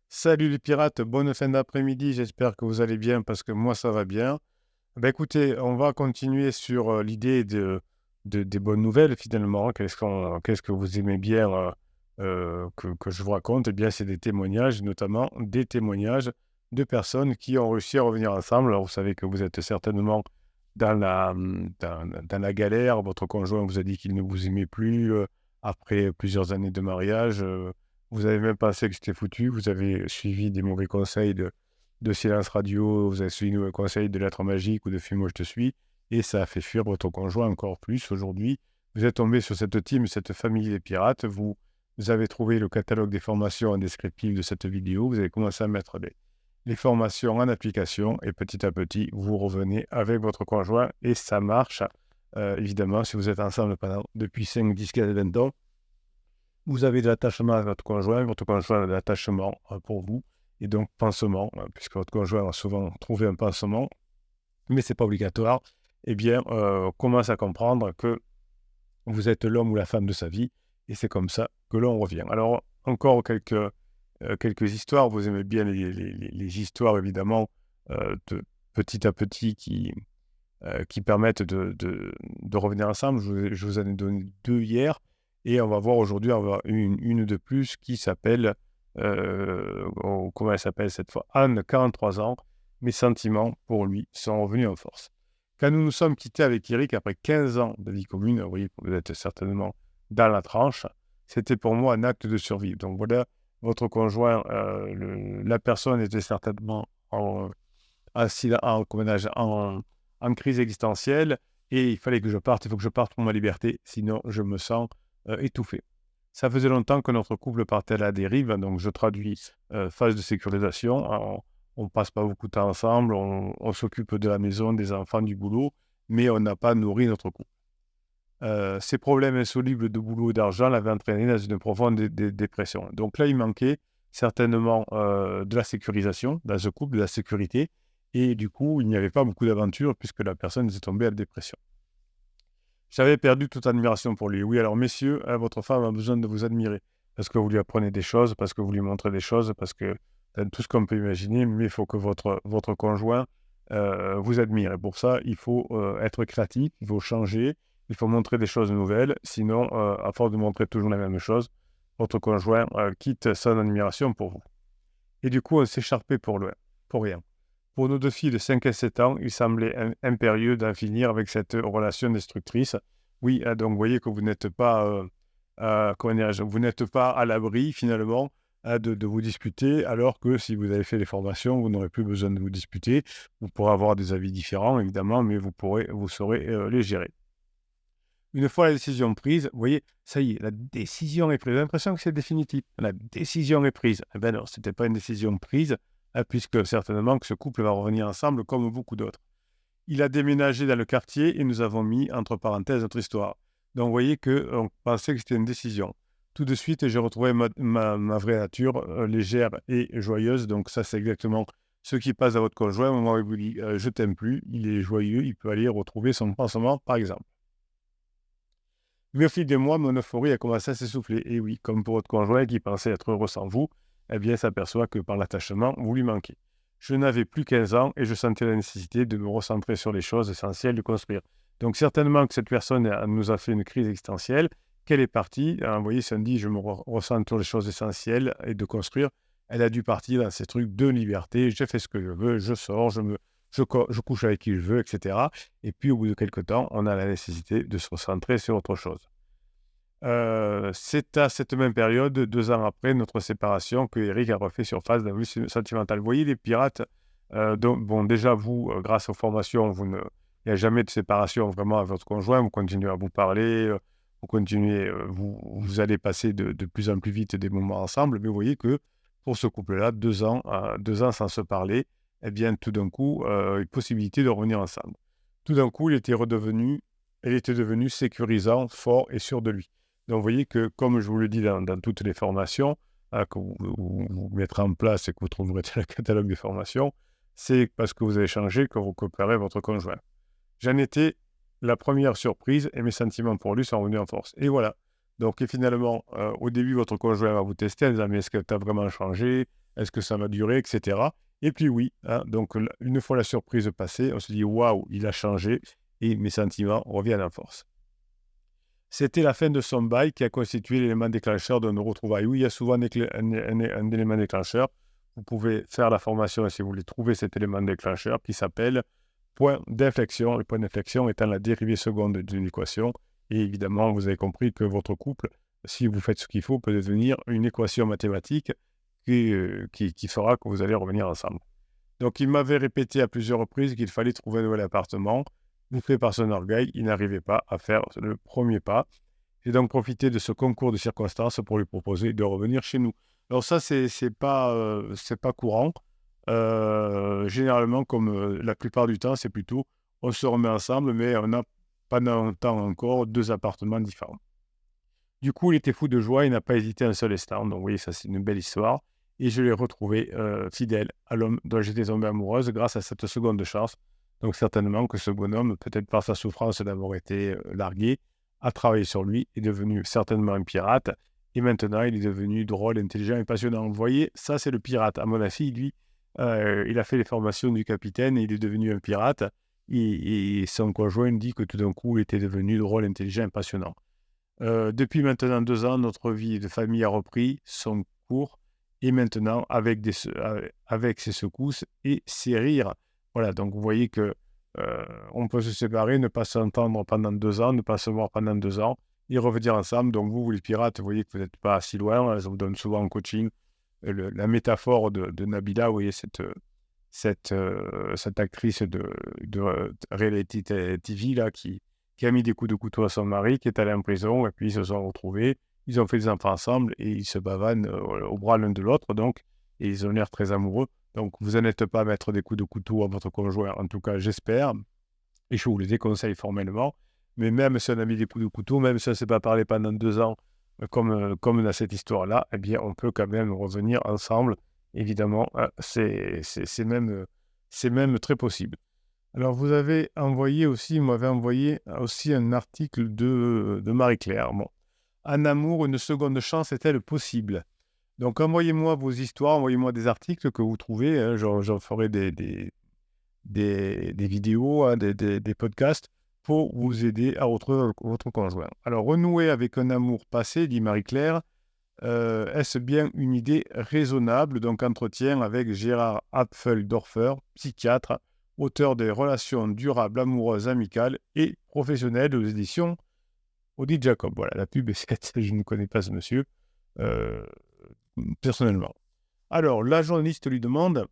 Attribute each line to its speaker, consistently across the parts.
Speaker 1: Salut les pirates, bonne fin d'après-midi, j'espère que vous allez bien parce que moi ça va bien. Écoutez, on va continuer sur l'idée des bonnes nouvelles finalement. Qu'est-ce que vous aimez bien que je vous raconte? Eh bien, c'est des témoignages, notamment des témoignages de personnes qui ont réussi à revenir ensemble. Alors, vous savez que vous êtes certainement dans la galère. Votre conjoint vous a dit qu'il ne vous aimait plus après plusieurs années de mariage. Vous avez même pensé que c'était foutu. Vous avez suivi des mauvais conseils de silence radio, vous avez suivi nos conseils de lettres magiques ou de Fais-moi je te suis, et ça a fait fuir votre conjoint encore plus. Aujourd'hui, vous êtes tombé sur cette team, cette famille des pirates, vous avez trouvé le catalogue des formations indescriptibles de cette vidéo, vous avez commencé à mettre les formations en application, et petit à petit, vous revenez avec votre conjoint, et ça marche. Évidemment, si vous êtes ensemble depuis 5, 10, 15, 20 ans, vous avez de l'attachement à votre conjoint a de l'attachement pour vous, et donc pansement, puisque votre conjoint a souvent trouvé un pansement, mais ce n'est pas obligatoire, eh bien, on commence à comprendre que vous êtes l'homme ou la femme de sa vie, et c'est comme ça que l'on revient. Alors, encore quelques histoires, vous aimez bien les histoires, évidemment, de petit à petit qui permettent de revenir ensemble. Je vous en ai donné 2 hier et on va voir aujourd'hui, on va voir une de plus qui s'appelle, comment elle s'appelle cette fois? Anne, 43 ans. Mes sentiments pour lui sont revenus en force. Quand nous nous sommes quittés avec Eric après 15 ans de vie commune, vous voyez, vous êtes certainement dans la tranche, c'était pour moi un acte de survie. Donc voilà, votre conjoint, la personne était certainement comment dirais-je, en crise existentielle et il fallait que je parte, il faut que je parte pour ma liberté, sinon je me sens étouffé. Ça faisait longtemps que notre couple partait à la dérive, donc je traduis phase de sécurisation. On ne passe pas beaucoup de temps ensemble, on s'occupe de la maison, des enfants, du boulot, mais on n'a pas nourri notre couple. Ces problèmes insolubles de boulot et d'argent l'avaient entraîné dans une profonde dépression. Donc là, il manquait certainement de la sécurisation dans ce couple, de la sécurité, et du coup, il n'y avait pas beaucoup d'aventures puisque la personne était tombée à la dépression. J'avais perdu toute admiration pour lui. Oui, alors messieurs, votre femme a besoin de vous admirer parce que vous lui apprenez des choses, parce que vous lui montrez des choses, parce que tout ce qu'on peut imaginer, mais il faut que votre conjoint vous admire. Et pour ça, il faut être créatif, il faut changer, il faut montrer des choses nouvelles. Sinon, à force de montrer toujours la même chose, votre conjoint quitte son admiration pour vous. Et du coup, on s'écharpait pour rien. Pour nos 2 filles de 5 et 7 ans, il semblait impérieux d'en finir avec cette relation destructrice. Oui, donc vous voyez que vous n'êtes pas, comment dirais-je? Vous n'êtes pas à l'abri finalement, de vous disputer, alors que si vous avez fait les formations, vous n'aurez plus besoin de vous disputer. Vous pourrez avoir des avis différents évidemment, mais vous saurez, les gérer. Une fois la décision prise, vous voyez, ça y est, la décision est prise. J'ai l'impression que c'est définitif. La décision est prise. Eh bien non, ce n'était pas une décision prise, puisque certainement que ce couple va revenir ensemble comme beaucoup d'autres. Il a déménagé dans le quartier et nous avons mis entre parenthèses notre histoire. Donc vous voyez qu'on pensait que c'était une décision. Tout de suite, j'ai retrouvé ma vraie nature, légère et joyeuse. Donc ça, c'est exactement ce qui passe à votre conjoint au moment où il vous dit je t'aime plus, il est joyeux, il peut aller retrouver son pansement, par exemple. Mais au fil des mois, mon euphorie a commencé à s'essouffler. Et oui, comme pour votre conjoint qui pensait être heureux sans vous, eh bien, s'aperçoit que par l'attachement, vous lui manquez. Je n'avais plus 15 ans et je sentais la nécessité de me recentrer sur les choses essentielles de construire. Donc, certainement que cette personne nous a fait une crise existentielle, qu'elle est partie. Vous voyez, si on dit je me recentre sur les choses essentielles et de construire, elle a dû partir dans ces trucs de liberté. Je fais ce que je veux, je sors, je couche avec qui je veux, etc. Et puis, au bout de quelques temps, on a la nécessité de se recentrer sur autre chose. C'est à cette même période, 2 ans après notre séparation, que Eric a refait surface dans la vie sentimentale. Vous voyez les pirates, donc bon déjà vous, grâce aux formations, il n'y a jamais de séparation vraiment avec votre conjoint, vous continuez à vous parler, vous continuez, vous allez passer de plus en plus vite des moments ensemble, mais vous voyez que pour ce couple-là, 2 ans sans se parler, eh bien tout d'un coup, une possibilité de revenir ensemble. Tout d'un coup, il était devenu sécurisant, fort et sûr de lui. Donc, vous voyez que, comme je vous le dis dans toutes les formations que vous mettrez en place et que vous trouverez dans le catalogue des formations, c'est parce que vous avez changé que vous coopérez votre conjoint. J'en étais la première surprise et mes sentiments pour lui sont revenus en force. Et voilà. Donc, et finalement, au début, votre conjoint va vous tester en disant « Mais est-ce que tu as vraiment changé? Est-ce que ça va durer, etc. Et puis oui, hein, donc une fois la surprise passée, on se dit waouh, il a changé et mes sentiments reviennent en force. C'était la fin de son bail qui a constitué l'élément déclencheur de nos retrouvailles. Oui, il y a souvent un élément déclencheur. Vous pouvez faire la formation si vous voulez trouver cet élément déclencheur qui s'appelle point d'inflexion. Le point d'inflexion étant la dérivée seconde d'une équation. Et évidemment, vous avez compris que votre couple, si vous faites ce qu'il faut, peut devenir une équation mathématique qui fera que vous allez revenir ensemble. Donc, il m'avait répété à plusieurs reprises qu'il fallait trouver un nouvel appartement. Bouffé par son orgueil, il n'arrivait pas à faire le premier pas. J'ai donc profité de ce concours de circonstances pour lui proposer de revenir chez nous. Alors ça, c'est pas courant. Généralement, comme la plupart du temps, c'est plutôt on se remet ensemble, mais on a pendant longtemps encore 2 appartements différents. Du coup, il était fou de joie, il n'a pas hésité un seul instant. Donc, vous voyez, ça, c'est une belle histoire. Et je l'ai retrouvé fidèle à l'homme dont j'étais tombée amoureuse grâce à cette seconde chance. Donc, certainement que ce bonhomme, peut-être par sa souffrance d'avoir été largué, a travaillé sur lui, est devenu certainement un pirate. Et maintenant, il est devenu drôle, intelligent et passionnant. Vous voyez, ça, c'est le pirate. À mon avis, lui, il a fait les formations du capitaine et il est devenu un pirate. Et son conjoint dit que tout d'un coup, il était devenu drôle, intelligent et passionnant. Depuis maintenant 2 ans, notre vie de famille a repris son cours et maintenant avec ses secousses et ses rires. Voilà, donc vous voyez que, on peut se séparer, ne pas s'entendre pendant 2 ans, ne pas se voir pendant 2 ans et revenir ensemble. Donc vous les pirates, vous voyez que vous n'êtes pas si loin. Elles vous donnent souvent en coaching, la métaphore de Nabila, vous voyez cette actrice de reality TV là qui a mis des coups de couteau à son mari, qui est allé en prison, et puis ils se sont retrouvés, ils ont fait des enfants ensemble, et ils se bavanent au bras l'un de l'autre, donc, et ils ont l'air très amoureux. Donc, vous n'en êtes pas à mettre des coups de couteau à votre conjoint, en tout cas, j'espère, et je vous le déconseille formellement. Mais même si on a mis des coups de couteau, même si on ne s'est pas parlé pendant 2 ans, comme dans cette histoire-là, eh bien, on peut quand même revenir ensemble. Évidemment, c'est même très possible. Alors, vous m'avez envoyé aussi un article de Marie-Claire. Bon. En amour, une seconde chance est-elle possible? Donc, envoyez-moi vos histoires, envoyez-moi des articles que vous trouvez. Hein, j'en ferai des vidéos, hein, des podcasts pour vous aider à retrouver votre conjoint. Alors, renouer avec un amour passé, dit Marie-Claire, est-ce bien une idée raisonnable? Donc, entretien avec Gérard Apfeldorfer, psychiatre, auteur des Relations durables, amoureuses, amicales et professionnelles aux éditions Odile Jacob. Voilà, la pub est faite, je ne connais pas ce monsieur, personnellement. Alors, la journaliste lui demande,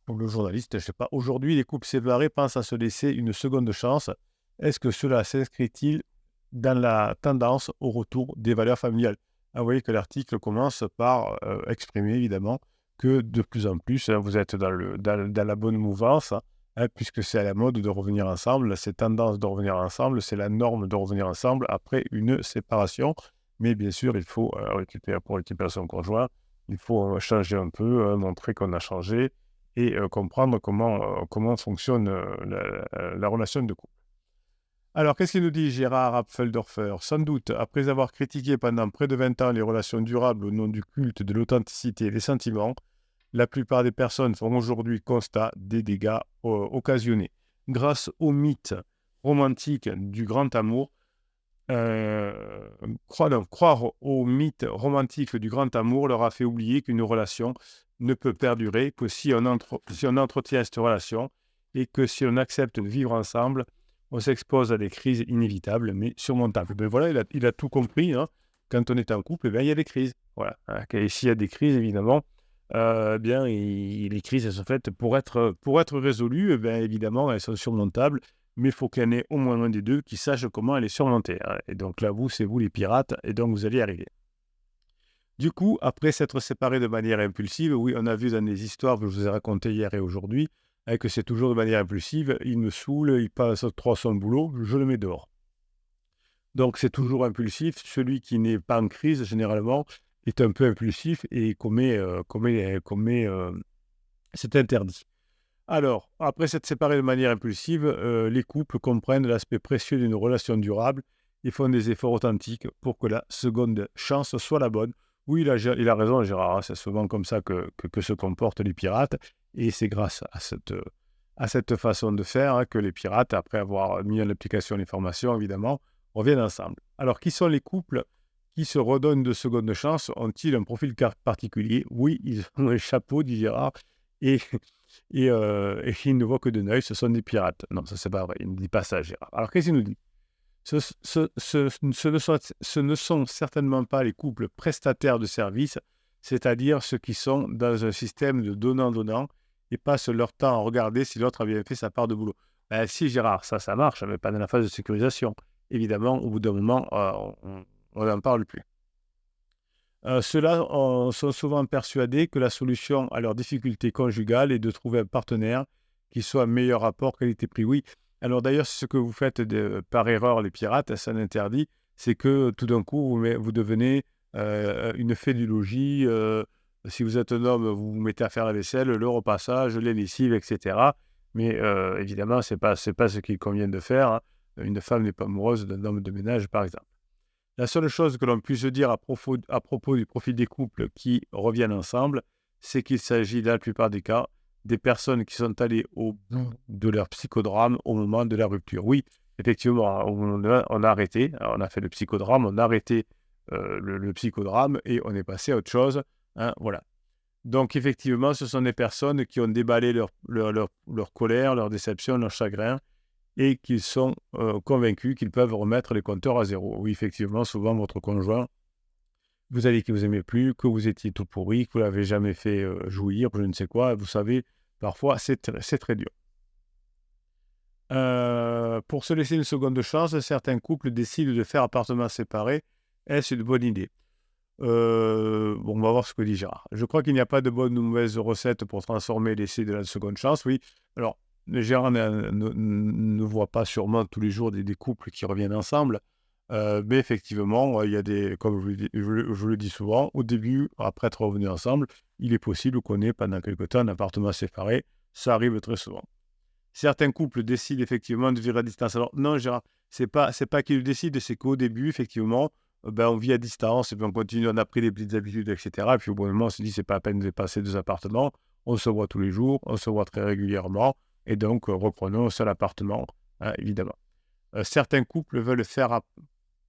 Speaker 1: ou le journaliste, je ne sais pas, aujourd'hui, les couples séparés pensent à se laisser une seconde chance. Est-ce que cela s'inscrit-il dans la tendance au retour des valeurs familiales? Vous voyez que l'article commence par exprimer, évidemment, que de plus en plus, hein, vous êtes dans la bonne mouvance, hein, puisque c'est à la mode de revenir ensemble, c'est tendance de revenir ensemble, c'est la norme de revenir ensemble après une séparation. Mais bien sûr, il faut pour récupérer son conjoint, il faut changer un peu, montrer qu'on a changé et comprendre comment fonctionne la relation de couple. Alors, qu'est-ce qu'il nous dit Gérard Apfeldorfer? Sans doute, après avoir critiqué pendant près de 20 ans les relations durables au nom du culte de l'authenticité et des sentiments, la plupart des personnes font aujourd'hui constat des dégâts occasionnés. Grâce au mythe romantique du grand amour, croire au mythe romantique du grand amour leur a fait oublier qu'une relation ne peut perdurer que si on entretient cette relation et que si on accepte de vivre ensemble, on s'expose à des crises inévitables mais surmontables. Ben voilà, il a tout compris. Hein. Quand on est en couple, il y a des crises. Voilà. Et s'il y a des crises, évidemment, les crises elles sont faites pour être résolues. Évidemment, elles sont surmontables. Mais il faut qu'il y en ait au moins un des deux qui sache comment elle est surmontée. Hein. Et donc là, c'est vous les pirates, et donc vous allez y arriver. Du coup, après s'être séparés de manière impulsive, oui, on a vu dans des histoires que je vous ai racontées hier et aujourd'hui, que c'est toujours de manière impulsive, il me saoule, il passe 3 son boulot, je le mets dehors. Donc c'est toujours impulsif. Celui qui n'est pas en crise, généralement, est un peu impulsif et c'est interdit. Alors, après s'être séparés de manière impulsive, les couples comprennent l'aspect précieux d'une relation durable et font des efforts authentiques pour que la seconde chance soit la bonne. Oui, il a raison, Gérard, hein, c'est souvent comme ça que se comportent les pirates et c'est grâce à cette façon de faire, hein, que les pirates, après avoir mis en application les formations, évidemment, reviennent ensemble. Alors, qui sont les couples qui se redonnent de secondes chances? Ont-ils un profil particulier? Oui, ils ont un chapeau, dit Gérard, et et ils ne voient que de l'œil, ce sont des pirates. Non, ça, c'est pas vrai, il ne dit pas ça, Gérard. Alors, qu'est-ce qu'il nous dit? Ce ne sont certainement pas les couples prestataires de services, c'est-à-dire ceux qui sont dans un système de donnant-donnant et passent leur temps à regarder si l'autre a bien fait sa part de boulot. Ben, si, Gérard, ça marche, mais pas dans la phase de sécurisation. Évidemment, au bout d'un moment, on n'en parle plus. Ceux-là sont souvent persuadés que la solution à leurs difficultés conjugales est de trouver un partenaire qui soit un meilleur rapport qualité-prix. Oui, alors d'ailleurs, c'est ce que vous faites par erreur, les pirates, ça l'interdit, c'est que tout d'un coup, vous devenez une fée du logis. Si vous êtes un homme, vous vous mettez à faire la vaisselle, le repassage, les lessives, etc. Mais évidemment, c'est pas ce qu'il convient de faire, hein. Une femme n'est pas amoureuse d'un homme de ménage, par exemple. La seule chose que l'on puisse dire à propos du profil des couples qui reviennent ensemble, c'est qu'il s'agit, dans la plupart des cas, des personnes qui sont allées au bout de leur psychodrame au moment de la rupture. Oui, effectivement, on a arrêté, on a fait le psychodrame, on a arrêté le psychodrame et on est passé à autre chose, hein, voilà. Donc, effectivement, ce sont des personnes qui ont déballé leur colère, leur déception, leur chagrin, et qu'ils sont convaincus qu'ils peuvent remettre les compteurs à zéro. Oui, effectivement, souvent votre conjoint, vous allez qu'il ne vous aimait plus, que vous étiez tout pourri, que vous ne l'avez jamais fait jouir, je ne sais quoi. Vous savez, parfois, c'est très dur. Pour se laisser une seconde chance, certains couples décident de faire appartements séparés. Est-ce une bonne idée? Bon, on va voir ce que dit Gérard. Je crois qu'il n'y a pas de bonne ou mauvaise recette pour transformer l'essai de la seconde chance. Oui, alors, Gérard ne voit pas sûrement tous les jours des couples qui reviennent ensemble. Mais effectivement, il y a des, comme je le dis souvent, au début, après être revenus ensemble, il est possible qu'on ait pendant quelque temps un appartement séparé. Ça arrive très souvent. Certains couples décident effectivement de vivre à distance. Alors non, Gérard, c'est pas qu'ils le décident, c'est qu'au début, effectivement, ben, on vit à distance et puis on continue, on a pris des petites habitudes, etc. Et puis au bout d'un moment, on se dit, c'est pas la peine de passer 2 appartements. On se voit tous les jours, on se voit très régulièrement. Et donc, reprenons un seul appartement, hein, évidemment. Certains couples veulent faire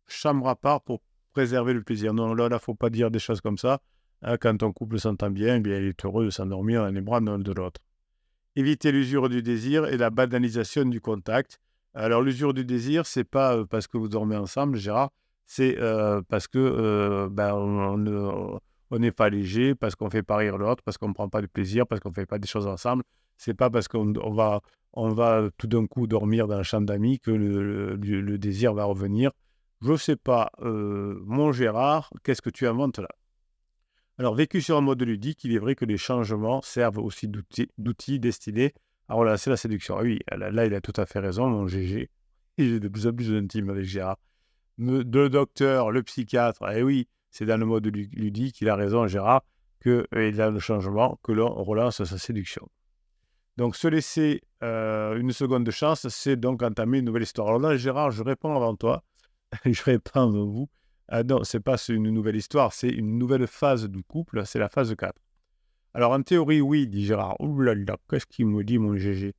Speaker 1: chambre à part pour préserver le plaisir. Non, là, il ne faut pas dire des choses comme ça, hein. Quand un couple s'entend bien, eh bien, il est heureux de s'endormir dans les bras l'un de l'autre. Éviter l'usure du désir et la banalisation du contact. Alors, l'usure du désir, c'est pas parce que vous dormez ensemble, Gérard, c'est parce que ben, on n'est pas léger, parce qu'on ne fait pas rire l'autre, parce qu'on ne prend pas de plaisir, parce qu'on ne fait pas des choses ensemble. C'est pas parce qu'on va tout d'un coup dormir dans la chambre d'amis que le désir va revenir. Je ne sais pas, mon Gérard, qu'est-ce que tu inventes là? Alors, vécu sur un mode ludique, il est vrai que les changements servent aussi d'outils destinés à relancer la séduction. Ah oui, là, il a tout à fait raison, mon GG. J'ai de plus en plus d'intime avec Gérard. Le docteur, le psychiatre, eh oui, c'est dans le mode ludique, il a raison, Gérard, qu'il y a le changement, que l'on relance sa séduction. Donc, se laisser une seconde chance, c'est donc entamer une nouvelle histoire. Alors là, Gérard, je réponds avant toi. Je réponds avant vous. Ah non, c'est pas une nouvelle histoire, c'est une nouvelle phase du couple, c'est la phase 4. Alors, en théorie, oui, dit Gérard. Ouh là là, qu'est-ce qu'il me dit, mon GG?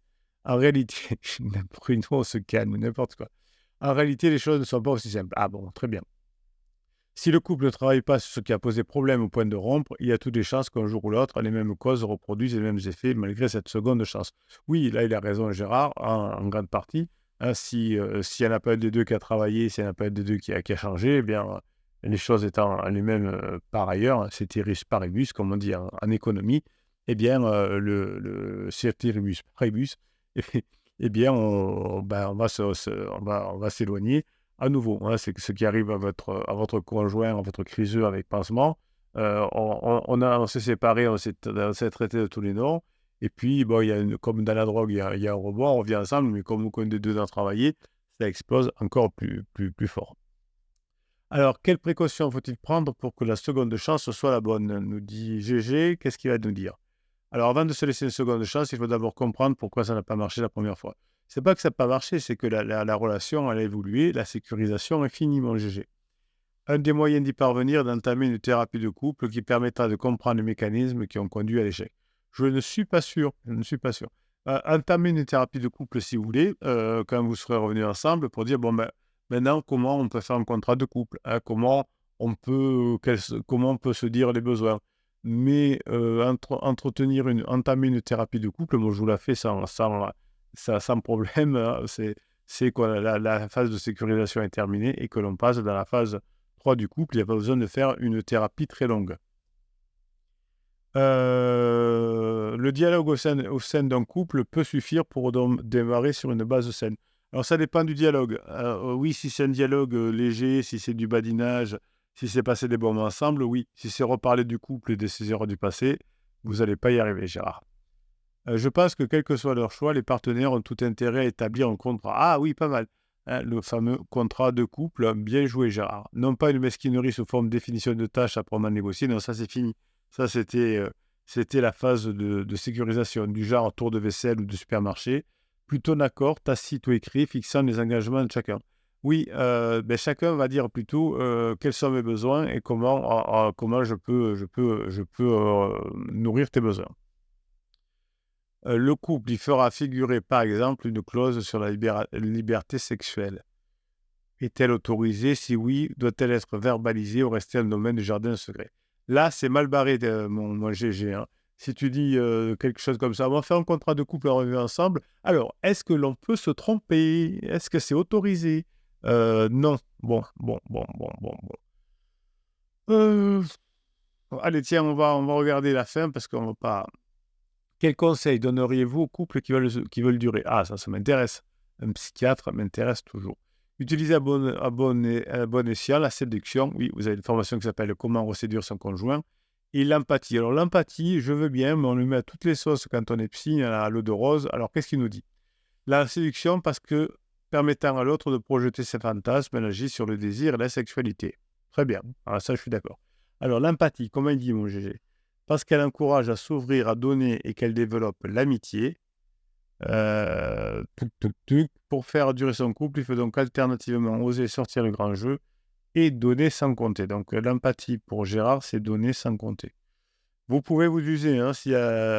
Speaker 1: En réalité, une fois, on se calme, n'importe quoi. En réalité, les choses ne sont pas aussi simples. Ah bon, très bien. Si le couple ne travaille pas sur ce qui a posé problème au point de rompre, il y a toutes les chances qu'un jour ou l'autre, les mêmes causes reproduisent les mêmes effets malgré cette seconde chance. Oui, là, il a raison, Gérard, en grande partie. Hein, s'il n'y en a pas un des deux qui a travaillé, s'il n'y en a pas un des deux qui a changé, eh bien, les choses étant les mêmes par ailleurs, ceteris paribus, comme on dit en économie, eh bien, ceteris paribus, eh bien, on va s'éloigner à nouveau, hein, c'est ce qui arrive à votre conjoint, à votre criseux avec pansement. On s'est séparés, on s'est traité de tous les noms. Et puis, bon, comme dans la drogue, il y a un rebond, on revient ensemble, mais comme aucun des deux n'a travaillé, ça explose encore plus fort. Alors, quelles précautions faut-il prendre pour que la seconde chance soit la bonne? Nous dit GG, qu'est-ce qu'il va nous dire? Alors, avant de se laisser une seconde chance, il faut d'abord comprendre pourquoi ça n'a pas marché la première fois. C'est pas que ça n'a pas marché, c'est que la relation, elle a évolué, la sécurisation est finie, mon GG. Un des moyens d'y parvenir est d'entamer une thérapie de couple qui permettra de comprendre les mécanismes qui ont conduit à l'échec. Je ne suis pas sûr, je ne suis pas sûr. Entamer une thérapie de couple si vous voulez, quand vous serez revenus ensemble pour dire, bon ben, maintenant, comment on peut faire un contrat de couple, hein, comment on peut se dire les besoins. Mais entamer une thérapie de couple, moi je vous la fais sans problème, hein. C'est quoi, la phase de sécurisation est terminée et que l'on passe dans la phase 3 du couple. Il n'y a pas besoin de faire une thérapie très longue. Le dialogue au sein d'un couple peut suffire pour démarrer sur une base saine. Alors ça dépend du dialogue. Oui, si c'est un dialogue léger, si c'est du badinage, si c'est passer des bons moments ensemble, oui. Si c'est reparler du couple et de ses erreurs du passé, vous n'allez pas y arriver, Gérard. Je pense que quel que soit leur choix, les partenaires ont tout intérêt à établir un contrat. Ah oui, pas mal. Hein, le fameux contrat de couple, bien joué Gérard. Non pas une mesquinerie sous forme de définition de tâches à proprement négocier, non, ça c'est fini. Ça c'était la phase de sécurisation, du genre tour de vaisselle ou de supermarché. Plutôt un accord, tacite ou écrit, fixant les engagements de chacun. Oui, chacun va dire plutôt quels sont mes besoins et comment je peux nourrir tes besoins. Le couple y fera figurer par exemple une clause sur la liberté sexuelle. Est-elle autorisée? Si oui, doit-elle être verbalisée ou rester un domaine du jardin secret? Là, c'est mal barré, mon GG, hein. Si tu dis quelque chose comme ça, on va faire un contrat de couple, on revient ensemble. Alors, est-ce que l'on peut se tromper? Est-ce que c'est autorisé? Non. Bon. Euh, Allez, tiens, on va regarder la fin parce qu'on va pas. Quel conseil donneriez-vous aux couples qui veulent durer? Ah, ça m'intéresse. Un psychiatre m'intéresse toujours. Utilisez à bon escient la séduction. Oui, vous avez une formation qui s'appelle Comment reséduire son conjoint. Et l'empathie. Alors, l'empathie, je veux bien, mais on le met à toutes les sauces quand on est psy, à l'eau de rose. Alors, qu'est-ce qu'il nous dit? La séduction, parce que permettant à l'autre de projeter ses fantasmes, elle agit sur le désir et la sexualité. Très bien. Alors, ça, je suis d'accord. Alors, l'empathie, comment il dit, mon GG? Parce qu'elle encourage à s'ouvrir, à donner et qu'elle développe l'amitié. Pour faire durer son couple, il faut donc alternativement oser sortir le grand jeu et donner sans compter. Donc l'empathie pour Gérard, c'est donner sans compter. Vous pouvez vous user. Hein,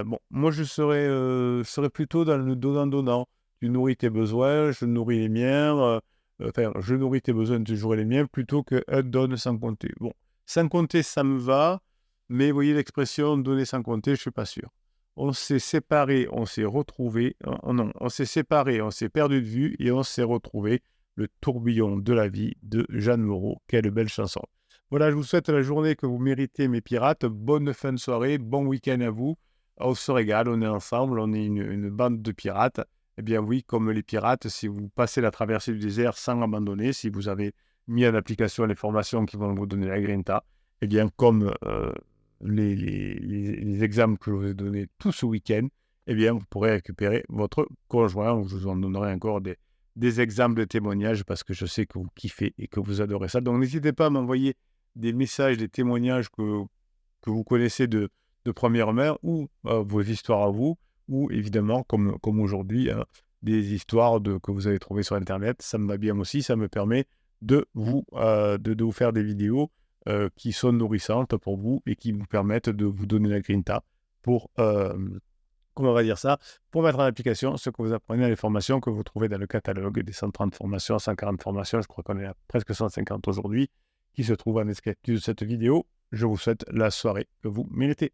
Speaker 1: bon, moi, je serais plutôt dans le donnant-donnant. Tu nourris tes besoins, je nourris les miens. Je nourris tes besoins, tu jouerais les miens, plutôt que donne sans compter. Bon, sans compter, ça me va. Mais vous voyez l'expression donner sans compter, je ne suis pas sûr. On s'est séparés, on s'est retrouvés. Non, on s'est séparés, on s'est perdu de vue et on s'est retrouvés. Le tourbillon de la vie de Jeanne Moreau. Quelle belle chanson. Voilà, je vous souhaite la journée que vous méritez, mes pirates. Bonne fin de soirée, bon week-end à vous. On se régale, on est ensemble, on est une bande de pirates. Eh bien oui, comme les pirates, si vous passez la traversée du désert sans abandonner, si vous avez mis en application les formations qui vont vous donner la grinta, eh bien comme les exemples que je vous ai donnés tout ce week-end, eh bien, vous pourrez récupérer votre conjoint. Je vous en donnerai encore des exemples de témoignages parce que je sais que vous kiffez et que vous adorez ça. Donc, n'hésitez pas à m'envoyer des messages, des témoignages que vous connaissez de première main ou vos histoires à vous ou évidemment, comme aujourd'hui, hein, des histoires que vous avez trouvées sur Internet. Ça me va bien aussi. Ça me permet de vous faire des vidéos qui sont nourrissantes pour vous et qui vous permettent de vous donner la grinta pour, comment on va dire ça, pour mettre en application ce que vous apprenez dans les formations que vous trouvez dans le catalogue des 130 formations, 140 formations, je crois qu'on est à presque 150 aujourd'hui, qui se trouvent en description de cette vidéo. Je vous souhaite la soirée que vous méritez.